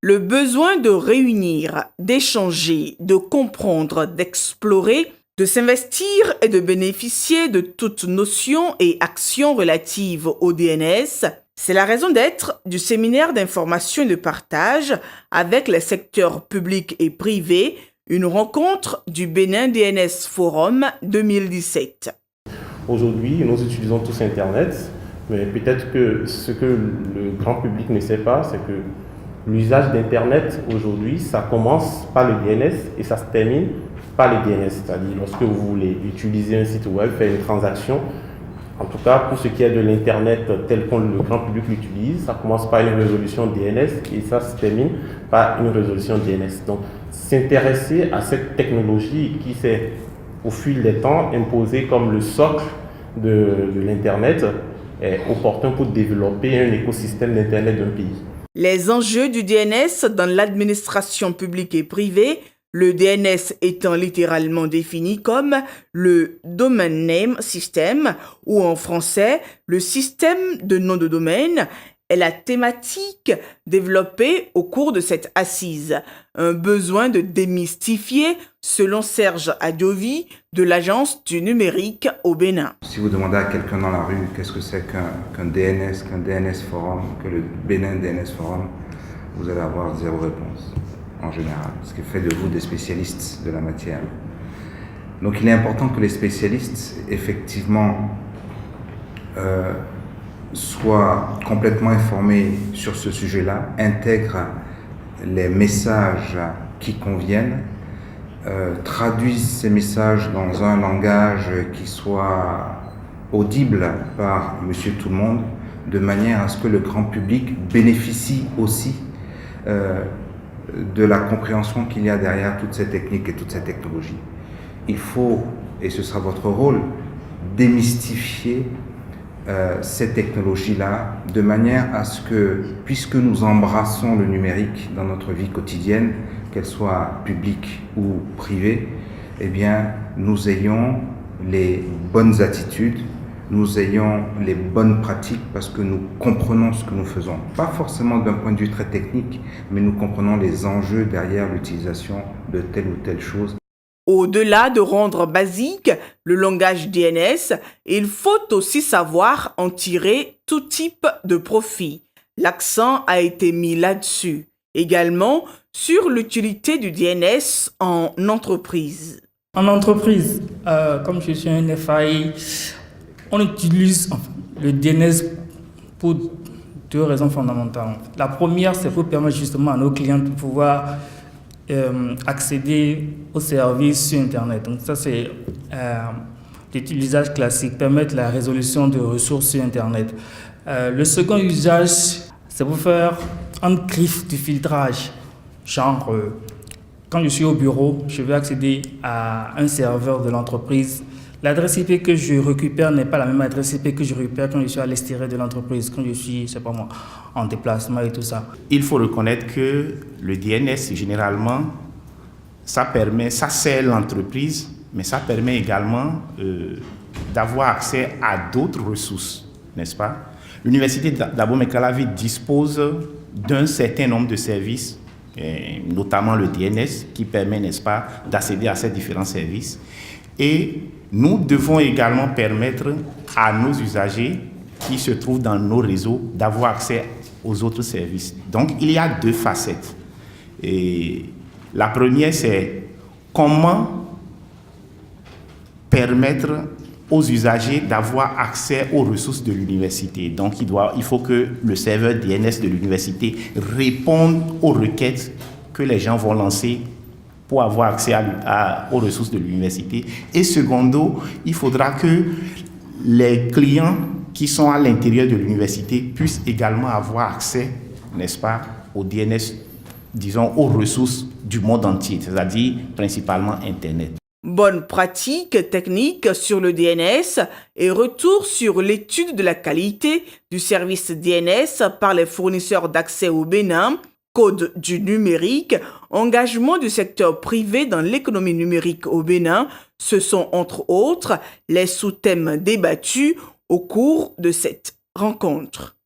Le besoin de réunir, d'échanger, de comprendre, d'explorer, de s'investir et de bénéficier de toute notion et action relative au DNS, c'est la raison d'être du séminaire d'information et de partage avec les secteurs publics et privés, une rencontre du Bénin DNS Forum 2017. Aujourd'hui, nous utilisons tous Internet, mais peut-être que ce que le grand public ne sait pas, c'est que l'usage d'Internet aujourd'hui, ça commence par le DNS et ça se termine par le DNS. C'est-à-dire, lorsque vous voulez utiliser un site web, faire une transaction, en tout cas pour ce qui est de l'Internet tel que le grand public l'utilise, ça commence par une résolution DNS et ça se termine par une résolution DNS. Donc, s'intéresser à cette technologie qui s'est, au fil des temps, imposée comme le socle de l'Internet est opportun pour développer un écosystème d'Internet d'un pays. Les enjeux du DNS dans l'administration publique et privée, le DNS étant littéralement défini comme le Domain Name System ou en français le système de nom de domaine, est la thématique développée au cours de cette assise. Un besoin de démystifier, selon Serge Adiovi, de l'Agence du numérique au Bénin. Si vous demandez à quelqu'un dans la rue qu'est-ce que c'est qu'un DNS, qu'un DNS Forum, que le Bénin DNS Forum, vous allez avoir zéro réponse, en général, ce qui fait de vous des spécialistes de la matière. Donc il est important que les spécialistes, effectivement, soient complètement informés sur ce sujet-là, intègrent les messages qui conviennent, traduisent ces messages dans un langage qui soit audible par monsieur tout le monde, de manière à ce que le grand public bénéficie aussi de la compréhension qu'il y a derrière toutes ces techniques et toutes ces technologies. Il faut, et ce sera votre rôle, démystifier ces technologies-là de manière à ce que, puisque nous embrassons le numérique dans notre vie quotidienne, qu'elle soit publique ou privée, eh bien, nous ayons les bonnes attitudes, nous ayons les bonnes pratiques parce que nous comprenons ce que nous faisons. Pas forcément d'un point de vue très technique, mais nous comprenons les enjeux derrière l'utilisation de telle ou telle chose. Au-delà de rendre basique le langage DNS, il faut aussi savoir en tirer tout type de profit. L'accent a été mis là-dessus. Également sur l'utilité du DNS en entreprise. En entreprise, comme je suis un FAI, on utilise le DNS pour deux raisons fondamentales. La première, c'est pour permettre justement à nos clients de pouvoir accéder aux services sur Internet. Donc ça, c'est l'utilisation classique, permettre la résolution de ressources sur Internet. Le second usage, c'est pour faire un griffe de filtrage. Genre, quand je suis au bureau, je veux accéder à un serveur de l'entreprise. L'adresse IP que je récupère n'est pas la même adresse IP que je récupère quand je suis à l'extérieur de l'entreprise, quand je suis, je sais pas moi, en déplacement et tout ça. Il faut reconnaître que le DNS, généralement, ça sert l'entreprise, mais ça permet également d'avoir accès à d'autres ressources, n'est-ce pas? L'Université d'Abomey-Calavi dispose d'un certain nombre de services, notamment le DNS, qui permet, n'est-ce pas, d'accéder à ces différents services. Et nous devons également permettre à nos usagers qui se trouvent dans nos réseaux d'avoir accès aux autres services. Donc, il y a deux facettes. Et la première, c'est comment permettre aux usagers d'avoir accès aux ressources de l'université. Donc, il faut que le serveur DNS de l'université réponde aux requêtes que les gens vont lancer pour avoir accès aux ressources de l'université. Et secondo, il faudra que les clients qui sont à l'intérieur de l'université puissent également avoir accès, n'est-ce pas, au DNS, disons, aux ressources du monde entier, c'est-à-dire principalement Internet. Bonne pratique technique sur le DNS et retour sur l'étude de la qualité du service DNS par les fournisseurs d'accès au Bénin, code du numérique, engagement du secteur privé dans l'économie numérique au Bénin, ce sont entre autres les sous-thèmes débattus au cours de cette rencontre.